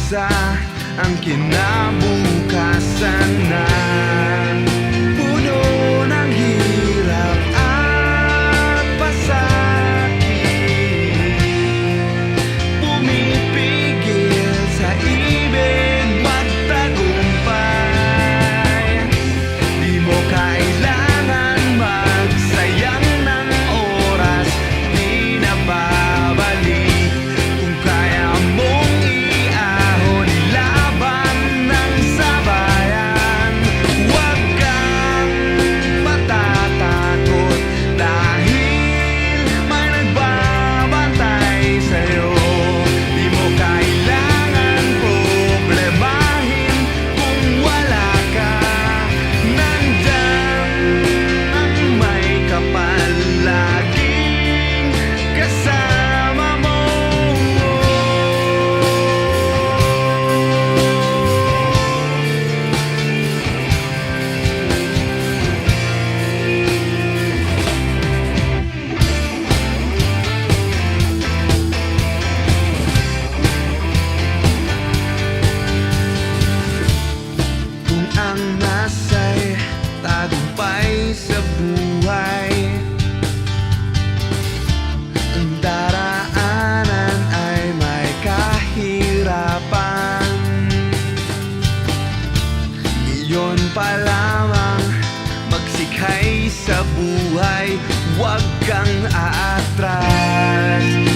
pag-asa ang kinabukasan na puno ng hirap at pasakit, pumipigil sa ibig magtagumpay. Di mo kailangan magsayang ng oras, di na babalik kung kaya mong iahon laban ng sabayan. Huwag kang matatakot dahil may nagbabantay sa'yo. Di mo kailangan problemahin kung wala ka. Nandyan ang may kapal laging kasama mo. Kung ang nasa'y tagumpay sa buhay, ang daraanan ay may kahirapan. Iyon pa lamang magsikhay sa buhay, huwag kang aatras.